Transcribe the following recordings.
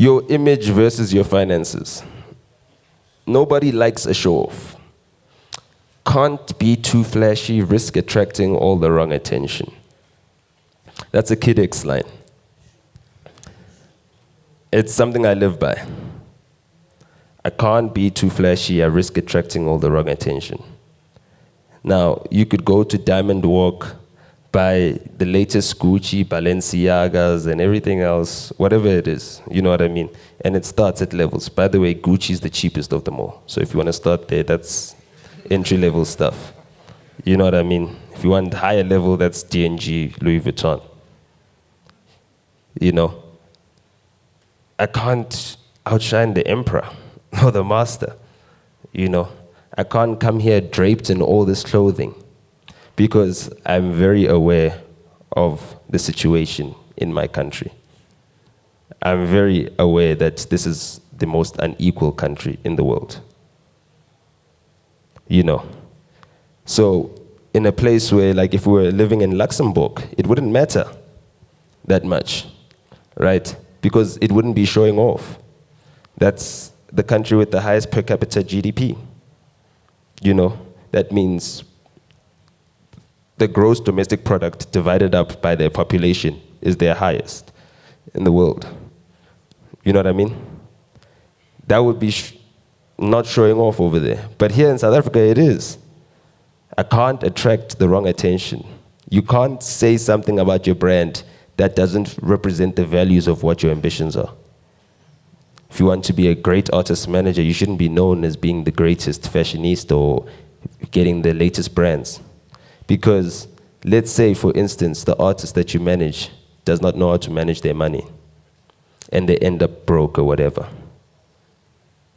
Your image versus your finances. Nobody likes a show-off. Can't be too flashy, risk attracting all the wrong attention. That's a Kid X line. It's something I live by. I can't be too flashy, I risk attracting all the wrong attention. Now, you could go to Diamond Walk, buy the latest Gucci, Balenciagas, and everything else, whatever it is, you know what I mean? And it starts at levels. By the way, Gucci is the cheapest of them all. So if you want to start there, that's entry-level stuff. You know what I mean? If you want higher level, that's D&G, Louis Vuitton. You know? I can't outshine the emperor or the master, you know? I can't come here draped in all this clothing because I'm very aware of the situation in my country. I'm very aware that this is the most unequal country in the world. You know? So in a place where, like, if we were living in Luxembourg, it wouldn't matter that much, right? Because it wouldn't be showing off. That's the country with the highest per capita GDP. You know, that means the gross domestic product divided up by their population is their highest in the world. You know what I mean? That would be not showing off over there. But here in South Africa, it is. I can't attract the wrong attention. You can't say something about your brand that doesn't represent the values of what your ambitions are. If you want to be a great artist manager, you shouldn't be known as being the greatest fashionista or getting the latest brands. Because let's say, for instance, the artist that you manage does not know how to manage their money and they end up broke or whatever.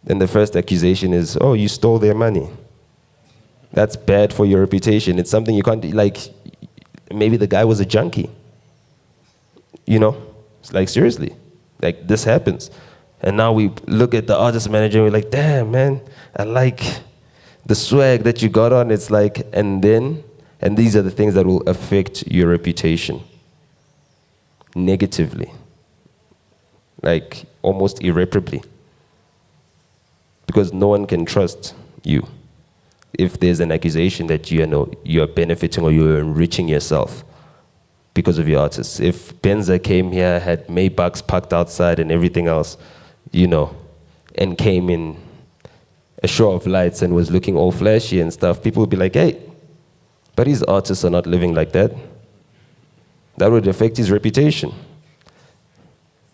Then the first accusation is, oh, you stole their money. That's bad for your reputation. It's something you can't, like, maybe the guy was a junkie. You know, it's like, seriously, like, this happens. And now we look at the artist manager and we're like, damn, man, I like the swag that you got on. It's like, and these are the things that will affect your reputation negatively, like almost irreparably. Because no one can trust you if there's an accusation that you're benefiting or you're enriching yourself because of your artists. If Benza came here, had Maybachs parked outside and everything else, you know, and came in a show of lights and was looking all flashy and stuff, people would be like, hey, but his artists are not living like that. That would affect his reputation.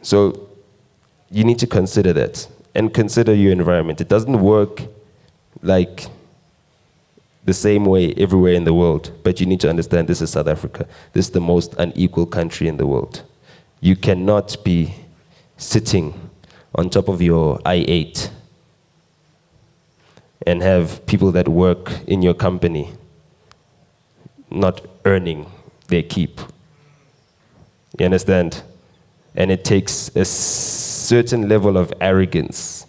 So you need to consider that and consider your environment. It doesn't work like the same way everywhere in the world, but you need to understand this is South Africa. This is the most unequal country in the world. You cannot be sitting on top of your I-8 and have people that work in your company not earning their keep. You understand? And it takes a certain level of arrogance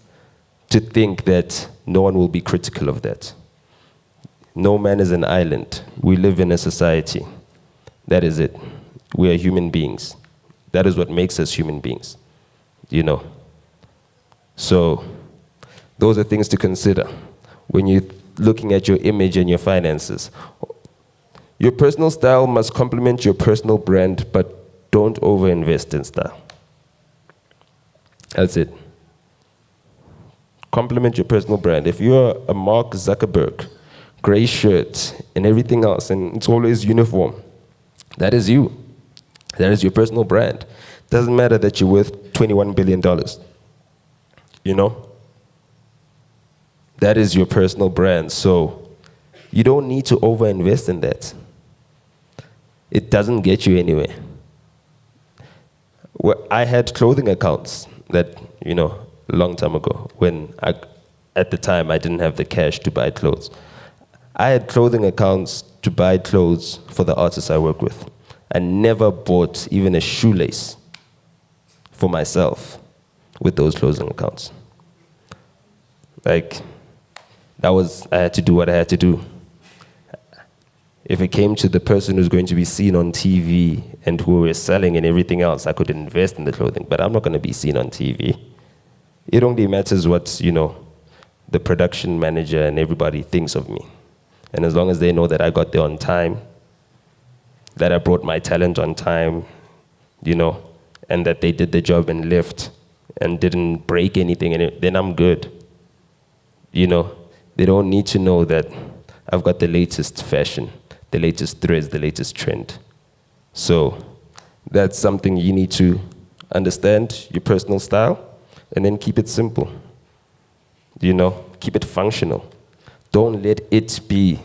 to think that no one will be critical of that. No man is an island. We live in a society. That is it. We are human beings. That is what makes us human beings, you know. So those are things to consider when you're looking at your image and your finances. Your personal style must complement your personal brand, but don't overinvest in style. That's it. Complement your personal brand. If you're a Mark Zuckerberg, gray shirt and everything else, and it's always uniform, that is you. That is your personal brand. Doesn't matter that you're worth $21 billion. You know? That is your personal brand. So you don't need to overinvest in that. It doesn't get you anywhere. Well, I had clothing accounts that, you know, a long time ago when at the time I didn't have the cash to buy clothes. I had clothing accounts to buy clothes for the artists I work with. I never bought even a shoelace for myself with those clothing accounts. Like, I had to do what I had to do. If it came to the person who's going to be seen on TV and who we're selling and everything else, I could invest in the clothing, but I'm not going to be seen on TV. It only matters what, the production manager and everybody thinks of me. And as long as they know that I got there on time, that I brought my talent on time, and that they did the job and left and didn't break anything, then I'm good. They don't need to know that I've got the latest fashion, the latest threads, the latest trend. So that's something you need to understand, your personal style, and then keep it simple. Keep it functional. Don't let it be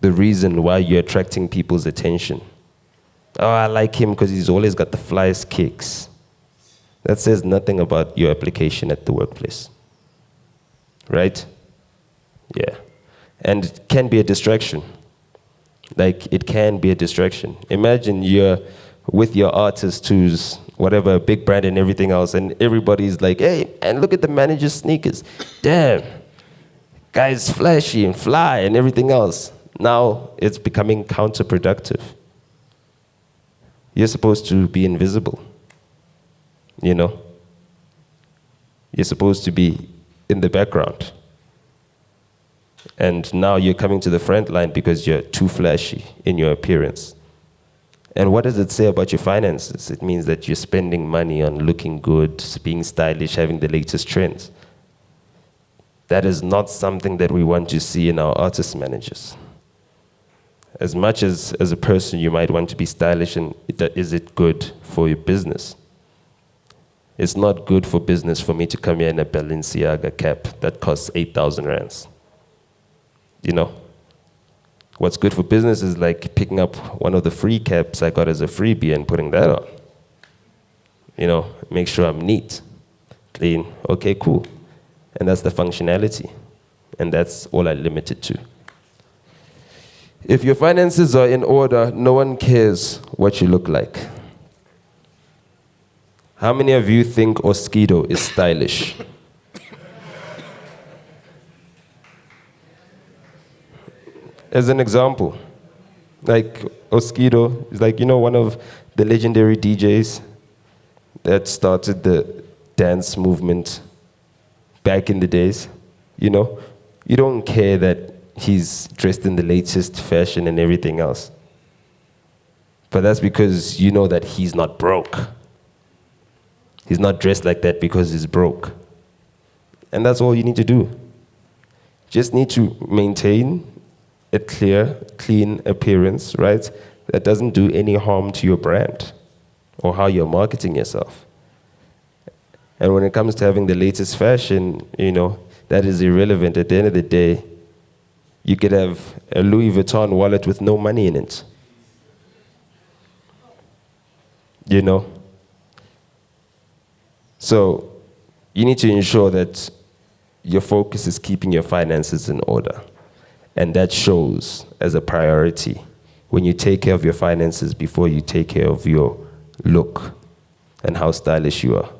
the reason why you're attracting people's attention. Oh, I like him because he's always got the flyest kicks. That says nothing about your application at the workplace. Right? Yeah. And it can be a distraction. It can be a distraction. Imagine you're with your artist who's whatever, a big brand and everything else, and everybody's like, hey, and look at the manager's sneakers. Damn, guy's flashy and fly and everything else. Now it's becoming counterproductive. You're supposed to be invisible. You're supposed to be in the background. And now you're coming to the front line because you're too flashy in your appearance. And what does it say about your finances? It means that you're spending money on looking good, being stylish, having the latest trends. That is not something that we want to see in our artist managers. As much as a person you might want to be stylish, and is it good for your business? It's not good for business for me to come here in a Balenciaga cap that costs 8,000 rands. What's good for business is like picking up one of the free caps I got as a freebie and putting that on. Make sure I'm neat, clean, okay, cool. And that's the functionality. And that's all I limit it to. If your finances are in order, no one cares what you look like. How many of you think Oskido is stylish? As an example, Oskido is one of the legendary DJs that started the dance movement back in the days. You don't care that he's dressed in the latest fashion and everything else. But that's because you know that he's not broke. He's not dressed like that because he's broke. And that's all you need to do. Just need to maintain a clear, clean appearance, right? That doesn't do any harm to your brand or how you're marketing yourself. And when it comes to having the latest fashion, that is irrelevant. At the end of the day, you could have a Louis Vuitton wallet with no money in it. So you need to ensure that your focus is keeping your finances in order. And that shows as a priority when you take care of your finances before you take care of your look and how stylish you are.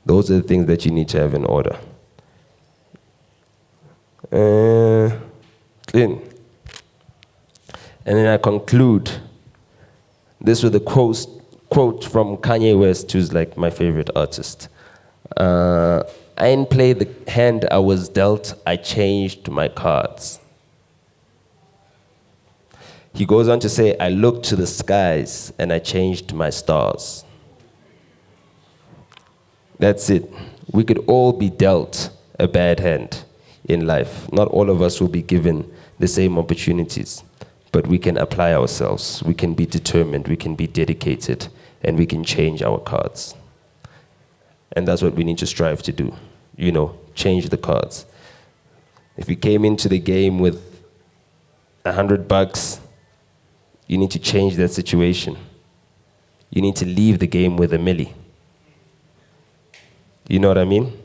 Those are the things that you need to have in order. Clean. And then I conclude this with a quote from Kanye West, who's like my favorite artist. I didn't play the hand I was dealt, I changed my cards. He goes on to say, I looked to the skies and I changed my stars. That's it. We could all be dealt a bad hand in life. Not all of us will be given the same opportunities, but we can apply ourselves. We can be determined, we can be dedicated, and we can change our cards. And that's what we need to strive to do. Change the cards. If you came into the game with $100, you need to change that situation. You need to leave the game with $1 million. You know what I mean?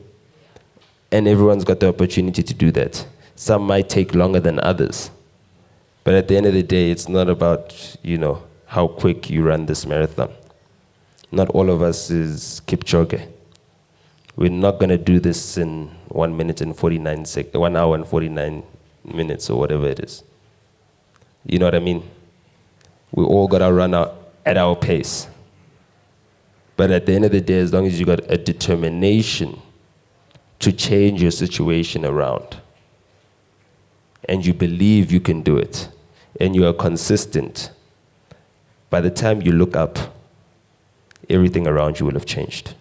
And everyone's got the opportunity to do that. Some might take longer than others. But at the end of the day, it's not about, how quick you run this marathon. Not all of us is Kipchoge. We're not going to do this in 1 minute and 49 seconds, 1 hour and 49 minutes or whatever it is. You know what I mean? We all got to run out at our pace. But at the end of the day, as long as you got a determination to change your situation around, and you believe you can do it, and you are consistent, by the time you look up, everything around you will have changed.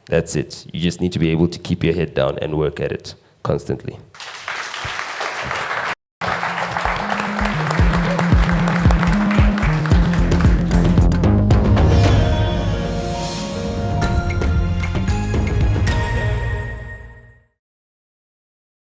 That's it. You just need to be able to keep your head down and work at it constantly.